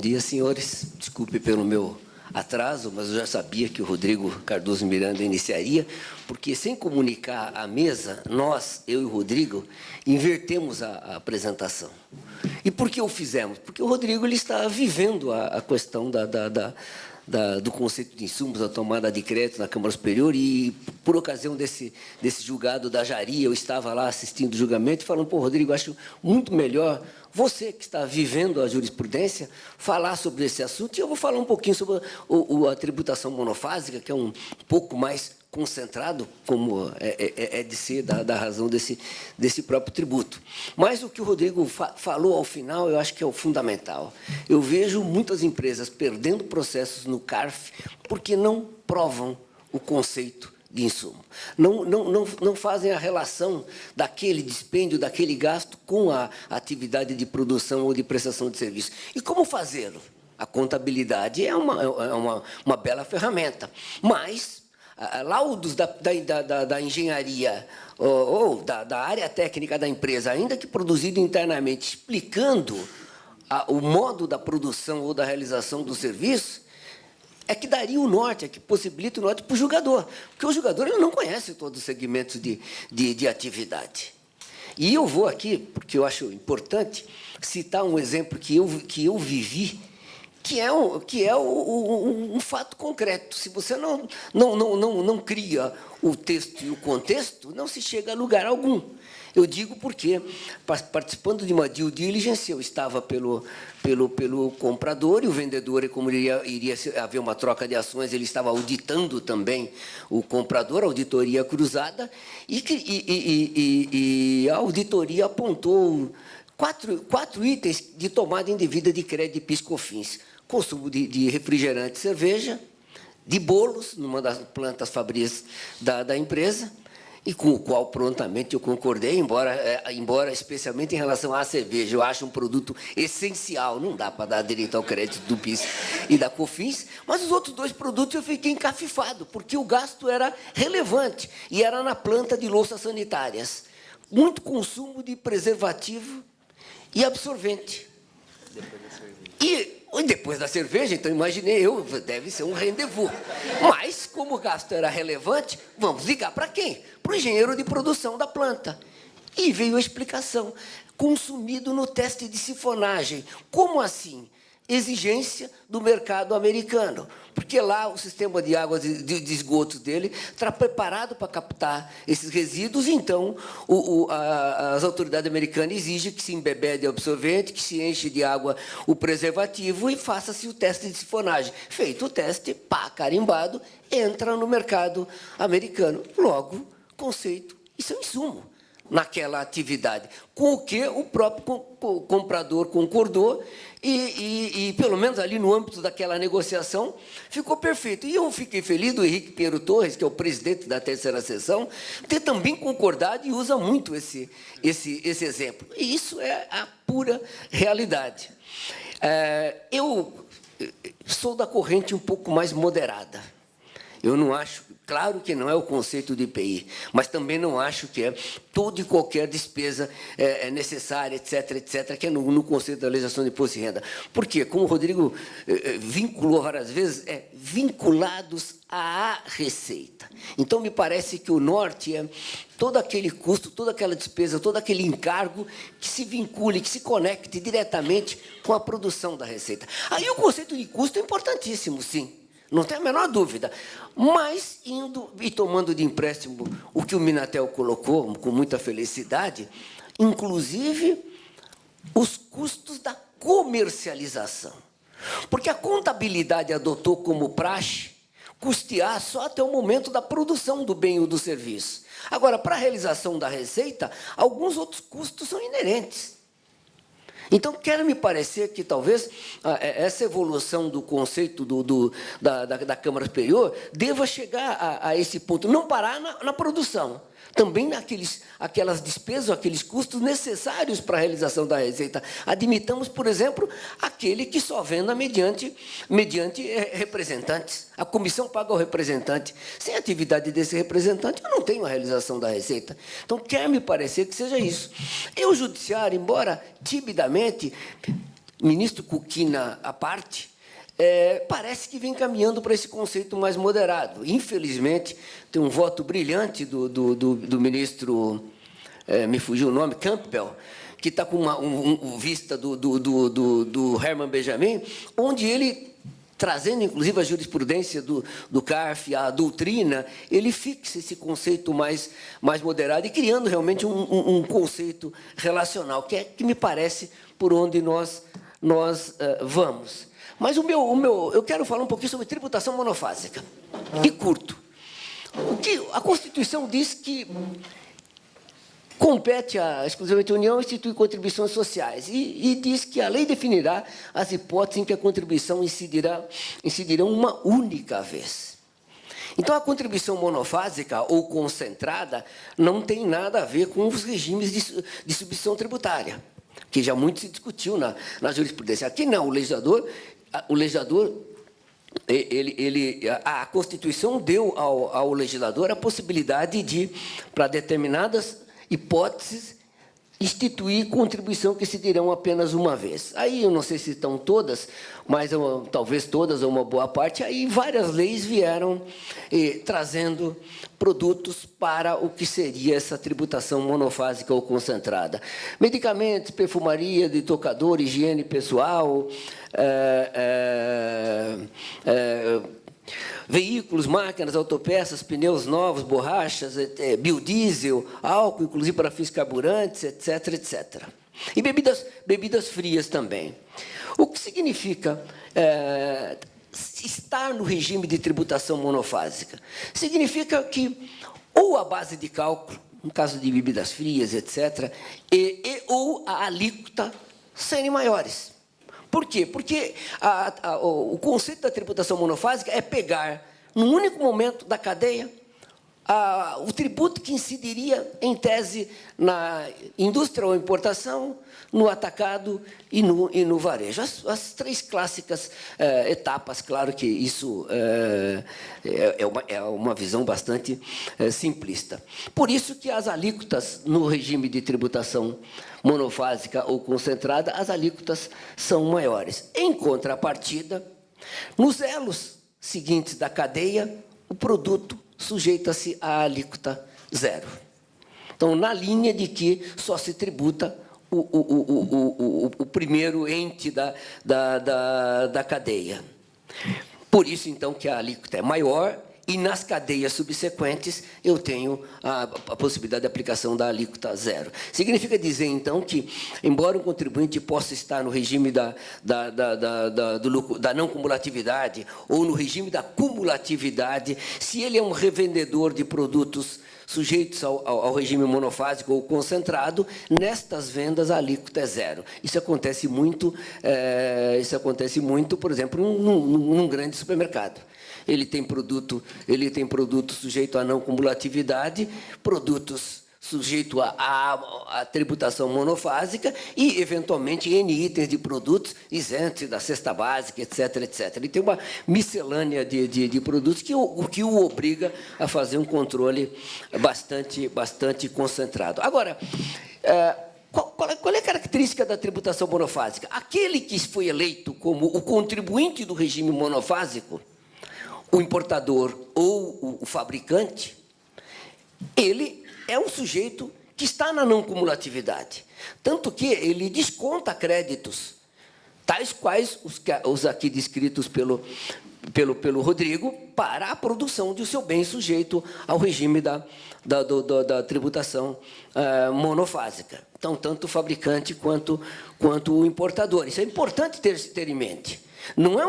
dia, senhores. Desculpe pelo meu atraso, mas eu já sabia que o Rodrigo Cardoso Miranda iniciaria, porque, sem comunicar à mesa, nós, eu e o Rodrigo, invertemos a apresentação. E por que o fizemos? Porque o Rodrigo ele está vivendo a questão do conceito de insumos, da tomada de crédito na Câmara Superior, e, por ocasião desse julgado da Jari, eu estava lá assistindo o julgamento e falando, pô, Rodrigo, acho muito melhor você, que está vivendo a jurisprudência, falar sobre esse assunto, e eu vou falar um pouquinho sobre a tributação monofásica, que é um pouco mais concentrado, como é de ser, da razão desse próprio tributo. Mas o que o Rodrigo falou ao final, eu acho que é o fundamental. Eu vejo muitas empresas perdendo processos no CARF porque não provam o conceito de insumo. Não fazem a relação daquele dispêndio, daquele gasto com a atividade de produção ou de prestação de serviço. E como fazê-lo? A contabilidade é uma bela ferramenta, mas laudos da engenharia ou da área técnica da empresa, ainda que produzido internamente, explicando o modo da produção ou da realização do serviço, é que daria o norte, é que possibilita o norte para o julgador, porque o julgador ele não conhece todos os segmentos de atividade. E eu vou aqui, porque eu acho importante, citar um exemplo que eu vivi, que é um fato concreto. Se você não cria o texto e o contexto, não se chega a lugar algum. Eu digo porque, participando de uma due diligence, eu estava pelo comprador, e o vendedor, como iria haver uma troca de ações, ele estava auditando também o comprador, auditoria cruzada, e a auditoria apontou quatro itens de tomada indevida de crédito de PIS/COFINS. Consumo de refrigerante e cerveja, de bolos, numa das plantas fabris da empresa, e com o qual prontamente eu concordei, embora especialmente em relação à cerveja, eu acho um produto essencial, não dá para dar direito ao crédito do PIS e da COFINS, mas os outros dois produtos eu fiquei encafifado, porque o gasto era relevante, e era na planta de louças sanitárias. Muito consumo de preservativo e absorvente. E depois da cerveja, então, imaginei eu, deve ser um rendezvous. Mas, como o gasto era relevante, vamos ligar para quem? Para o engenheiro de produção da planta. E veio a explicação. Consumido no teste de sifonagem. Como assim? Exigência do mercado americano, porque lá o sistema de água de esgoto dele está preparado para captar esses resíduos, então as autoridades americanas exigem que se embebede absorvente, que se enche de água o preservativo e faça-se o teste de sifonagem. Feito o teste, pá, carimbado, entra no mercado americano. Logo, conceito, isso é um insumo naquela atividade, com o que o próprio comprador concordou e, pelo menos ali no âmbito daquela negociação, ficou perfeito. E eu fiquei feliz do Henrique Pinheiro Torres, que é o presidente da terceira sessão, ter também concordado e usa muito esse exemplo. E isso é a pura realidade. Eu sou da corrente um pouco mais moderada. Eu não acho, claro que não é o conceito de IPI, mas também não acho que é toda e qualquer despesa necessária, etc., que é no conceito da legislação de imposto de renda. Por quê? Como o Rodrigo vinculou várias vezes, vinculados à receita. Então, me parece que o norte é todo aquele custo, toda aquela despesa, todo aquele encargo que se vincule, que se conecte diretamente com a produção da receita. Aí o conceito de custo é importantíssimo, sim. Não tem a menor dúvida. Mas, indo e tomando de empréstimo o que o Minatel colocou, com muita felicidade, inclusive os custos da comercialização. Porque a contabilidade adotou como praxe custear só até o momento da produção do bem ou do serviço. Agora, para a realização da receita, alguns outros custos são inerentes. Então, quer me parecer que, talvez, essa evolução do conceito da Câmara Superior deva chegar a esse ponto, não parar na produção, também aquelas despesas, aqueles custos necessários para a realização da receita. Admitamos, por exemplo, aquele que só venda mediante representantes. A comissão paga ao representante. Sem a atividade desse representante, eu não tenho a realização da receita. Então, quer me parecer que seja isso. E o judiciário, embora timidamente, ministro Kukina à parte, parece que vem caminhando para esse conceito mais moderado. Infelizmente, tem um voto brilhante do ministro, me fugiu o nome, Campbell, que está com vista do Herman Benjamin, onde ele, trazendo, inclusive, a jurisprudência do CARF, a doutrina, ele fixa esse conceito mais moderado e criando realmente um conceito relacional, que me parece por onde nós vamos. Mas eu quero falar um pouquinho sobre tributação monofásica, e curto. A Constituição diz que compete exclusivamente à União instituir contribuições sociais e diz que a lei definirá as hipóteses em que a contribuição incidirão uma única vez. Então, a contribuição monofásica ou concentrada não tem nada a ver com os regimes de substituição tributária, que já muito se discutiu na jurisprudência. Aqui não, o legislador a Constituição deu ao legislador a possibilidade de, para determinadas hipóteses, instituir contribuição que se dirão apenas uma vez. Aí, eu não sei se estão todas, mas talvez todas ou uma boa parte, aí várias leis vieram trazendo produtos para o que seria essa tributação monofásica ou concentrada. Medicamentos, perfumaria, de tocador, higiene pessoal, veículos, máquinas, autopeças, pneus novos, borrachas, biodiesel, álcool, inclusive para fins carburantes, etc., etc. E bebidas frias também. O que significa estar no regime de tributação monofásica? Significa que ou a base de cálculo, no caso de bebidas frias, etc., ou a alíquota serem maiores. Por quê? Porque o conceito da tributação monofásica é pegar, num único momento da cadeia, o tributo que incidiria, em tese, na indústria ou importação, no atacado e no varejo. As três clássicas etapas, claro que isso é uma visão bastante simplista. Por isso que as alíquotas no regime de tributação monofásica ou concentrada, as alíquotas são maiores. Em contrapartida, nos elos seguintes da cadeia, o produto sujeita-se à alíquota zero. Então, na linha de que só se tributa o primeiro ente da cadeia. Por isso, então, que a alíquota é maior e, nas cadeias subsequentes, eu tenho a possibilidade de aplicação da alíquota zero. Significa dizer, então, que, embora um contribuinte possa estar no regime da não cumulatividade ou no regime da cumulatividade, se ele é um revendedor de produtos sujeitos ao regime monofásico ou concentrado, nestas vendas a alíquota é zero. Isso acontece muito, por exemplo, num grande supermercado. Ele tem produto sujeito à não cumulatividade, produtos sujeito à tributação monofásica e, eventualmente, N itens de produtos isentos da cesta básica, etc., etc. Ele tem uma miscelânea de produtos que o obriga a fazer um controle bastante concentrado. Agora, qual é a característica da tributação monofásica? Aquele que foi eleito como o contribuinte do regime monofásico, o importador ou o fabricante, ele é um sujeito que está na não cumulatividade. Tanto que ele desconta créditos, tais quais os aqui descritos pelo Rodrigo, para a produção de seu bem sujeito ao regime da tributação monofásica. Então, tanto o fabricante quanto o importador. Isso é importante ter em mente. Não é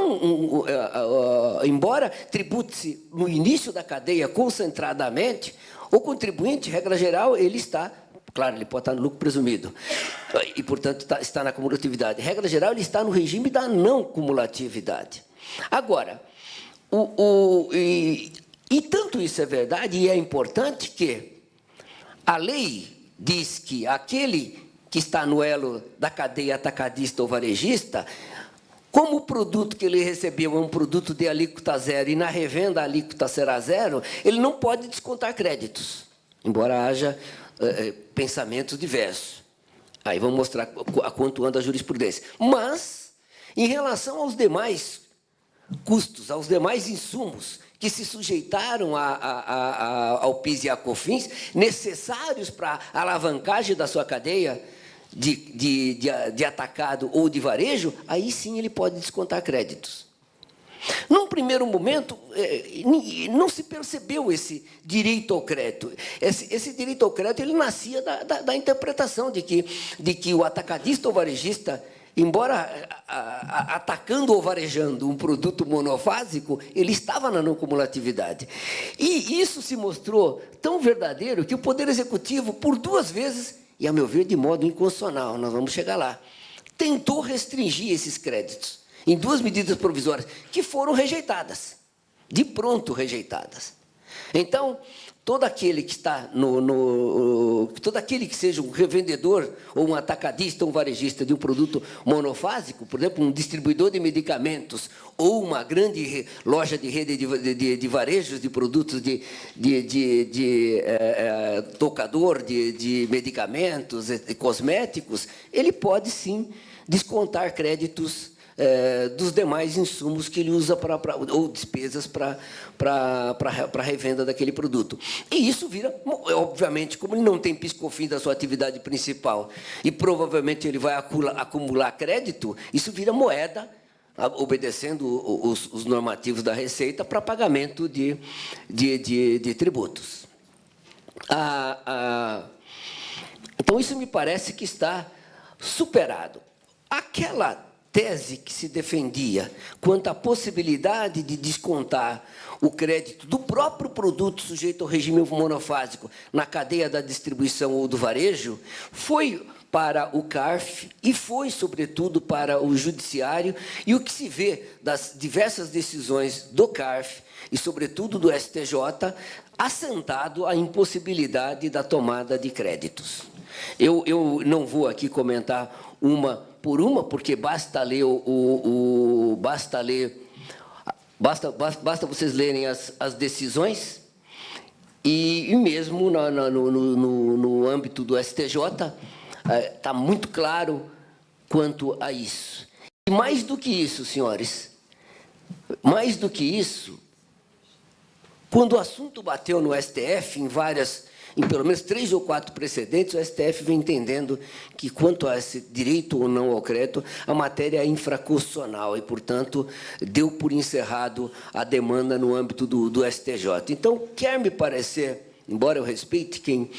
embora tribute-se no início da cadeia concentradamente, o contribuinte, regra geral, ele está, claro, ele pode estar no lucro presumido, e, portanto, está na cumulatividade. Regra geral, ele está no regime da não cumulatividade. Agora, tanto isso é verdade, e é importante que a lei diz que aquele que está no elo da cadeia atacadista ou varejista, como o produto que ele recebeu é um produto de alíquota zero e na revenda a alíquota será zero, ele não pode descontar créditos, embora haja pensamentos diversos. Aí vamos mostrar a quanto anda a jurisprudência. Mas em relação aos demais custos, aos demais insumos que se sujeitaram ao PIS e à COFINS, necessários para a alavancagem da sua cadeia de atacado ou de varejo, aí sim ele pode descontar créditos. Num primeiro momento, não se percebeu esse direito ao crédito. Esse direito ao crédito ele nascia da interpretação de que o atacadista ou varejista, embora atacando ou varejando um produto monofásico, ele estava na não cumulatividade. E isso se mostrou tão verdadeiro que o Poder Executivo, por 2 vezes, e, a meu ver, de modo inconstitucional, nós vamos chegar lá, tentou restringir esses créditos em 2 medidas provisórias, que foram rejeitadas, de pronto rejeitadas. Então, todo aquele que está todo aquele que seja um revendedor ou um atacadista ou um varejista de um produto monofásico, por exemplo, um distribuidor de medicamentos ou uma grande loja de rede de varejos de produtos tocador de medicamentos e cosméticos, ele pode, sim, descontar créditos dos demais insumos que ele usa ou despesas para a revenda daquele produto. E isso vira, obviamente, como ele não tem PIS/COFINS da sua atividade principal e provavelmente ele vai acumular crédito, isso vira moeda, obedecendo os normativos da Receita, para pagamento de tributos. Então, isso me parece que está superado. Aquela tese que se defendia quanto à possibilidade de descontar o crédito do próprio produto sujeito ao regime monofásico na cadeia da distribuição ou do varejo, foi para o CARF e foi, sobretudo, para o Judiciário, e o que se vê das diversas decisões do CARF e, sobretudo, do STJ, assentado a impossibilidade da tomada de créditos. Eu não vou aqui comentar uma por uma, porque basta vocês lerem as decisões, e mesmo no âmbito do STJ, está muito claro quanto a isso. E mais do que isso, senhores, mais do que isso, quando o assunto bateu no STF, em pelo menos 3 ou 4 precedentes, o STF vem entendendo que, quanto a esse direito ou não ao crédito, a matéria é infraconstitucional e, portanto, deu por encerrado a demanda no âmbito do STJ. Então, quer me parecer, embora eu respeite quem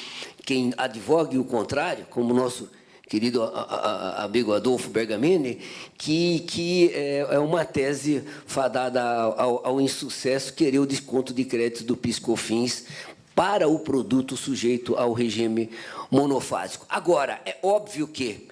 advogue o contrário, como o nosso querido amigo Adolfo Bergamini, que é uma tese fadada ao insucesso querer o desconto de créditos do PIS/COFINS para o produto sujeito ao regime monofásico. Agora, é óbvio que,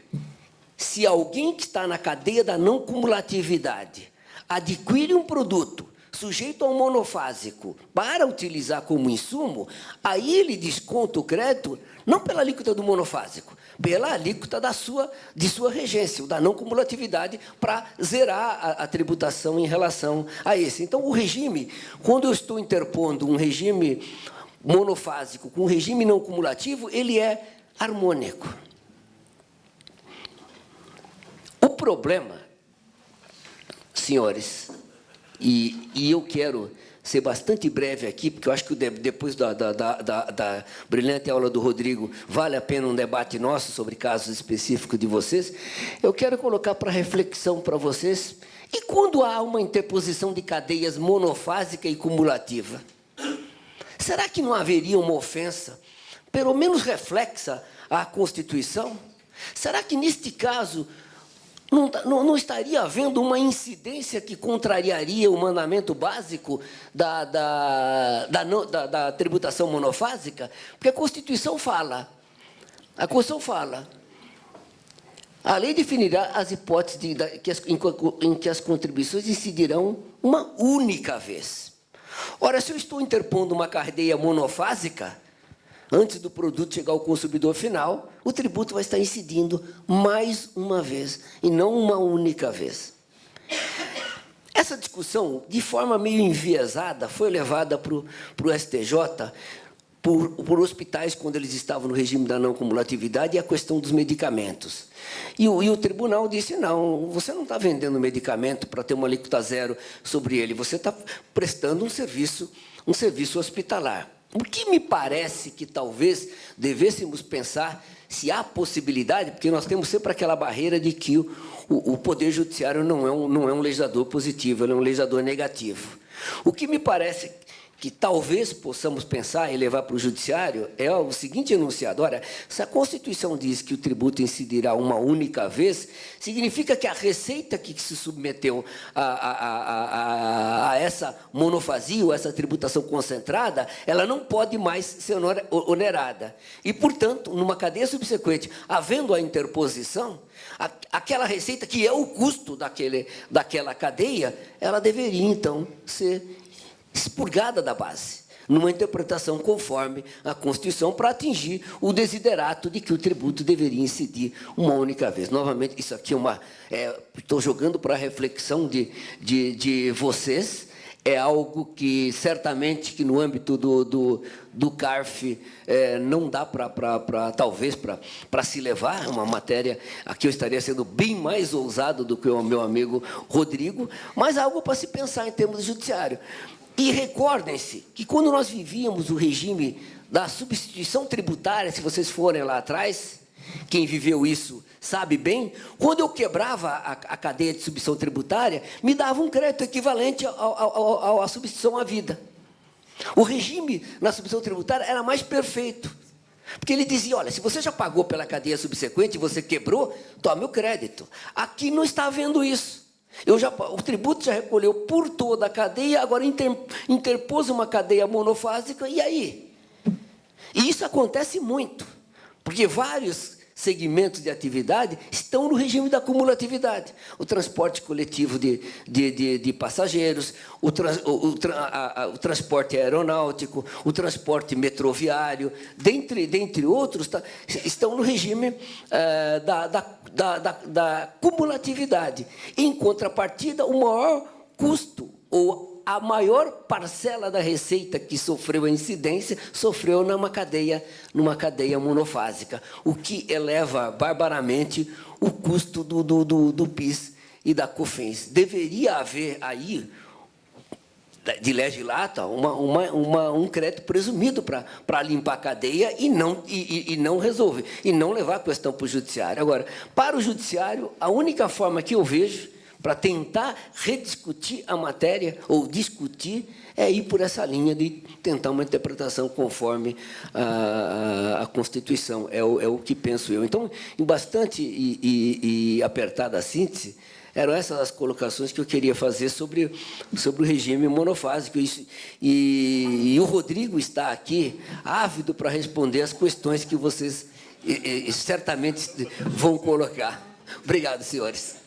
se alguém que está na cadeia da não cumulatividade adquire um produto sujeito ao monofásico para utilizar como insumo, aí ele desconta o crédito não pela alíquota do monofásico, pela alíquota de sua regência, da não cumulatividade, para zerar a tributação em relação a esse. Então, o regime, quando eu estou interpondo um regime monofásico com regime não cumulativo, ele é harmônico. O problema, senhores, e eu quero ser bastante breve aqui, porque eu acho que depois da brilhante aula do Rodrigo, vale a pena um debate nosso sobre casos específicos de vocês, eu quero colocar para reflexão para vocês, e quando há uma interposição de cadeias monofásica e cumulativa? Será que não haveria uma ofensa, pelo menos reflexa, à Constituição? Será que, neste caso, não estaria havendo uma incidência que contrariaria o mandamento básico da tributação monofásica? Porque a Constituição fala, a lei definirá as hipóteses em que as contribuições incidirão uma única vez. Ora, se eu estou interpondo uma cadeia monofásica, antes do produto chegar ao consumidor final, o tributo vai estar incidindo mais uma vez, e não uma única vez. Essa discussão, de forma meio enviesada, foi levada para o STJ por hospitais quando eles estavam no regime da não cumulatividade e a questão dos medicamentos. E o tribunal disse, não, você não está vendendo medicamento para ter uma alíquota zero sobre ele, você está prestando um serviço hospitalar. O que me parece que talvez devêssemos pensar se há possibilidade, porque nós temos sempre aquela barreira de que o Poder Judiciário não é um legislador positivo, ele é um legislador negativo. O que me parece que talvez possamos pensar e levar para o Judiciário é o seguinte enunciado. Ora, se a Constituição diz que o tributo incidirá uma única vez, significa que a receita que se submeteu a essa monofasia, ou essa tributação concentrada, ela não pode mais ser onerada. E, portanto, numa cadeia subsequente, havendo a interposição, aquela receita, que é o custo daquela cadeia, ela deveria, então, ser expurgada da base, numa interpretação conforme a Constituição, para atingir o desiderato de que o tributo deveria incidir uma única vez. Novamente, isso aqui estou jogando para a reflexão de vocês, é algo que, certamente, que no âmbito do CARF não dá talvez, para se levar, uma matéria, aqui eu estaria sendo bem mais ousado do que o meu amigo Rodrigo, mas algo para se pensar em termos do judiciário. E recordem-se que, quando nós vivíamos o regime da substituição tributária, se vocês forem lá atrás, quem viveu isso sabe bem, quando eu quebrava a cadeia de substituição tributária, me dava um crédito equivalente à substituição à vida. O regime na substituição tributária era mais perfeito, porque ele dizia, olha, se você já pagou pela cadeia subsequente e você quebrou, tome o crédito. Aqui não está havendo isso. O tributo já recolheu por toda a cadeia, agora interpôs uma cadeia monofásica, e aí? E isso acontece muito, porque vários segmentos de atividade estão no regime da cumulatividade. O transporte coletivo de passageiros, o transporte aeronáutico, o transporte metroviário, dentre outros, estão no regime da cumulatividade. Em contrapartida, o maior custo, ou a maior parcela da receita que sofreu a incidência, sofreu numa cadeia monofásica, o que eleva barbaramente o custo do PIS e da COFINS. Deveria haver aí, de legislata, um crédito presumido para limpar a cadeia e não resolver, e não levar a questão para o judiciário. Agora, para o judiciário, a única forma que eu vejo para tentar rediscutir a matéria, ou discutir, é ir por essa linha de tentar uma interpretação conforme a Constituição. É o que penso eu. Então, em bastante e apertada síntese, eram essas as colocações que eu queria fazer sobre o regime monofásico. E o Rodrigo está aqui, ávido para responder as questões que vocês certamente vão colocar. Obrigado, senhores.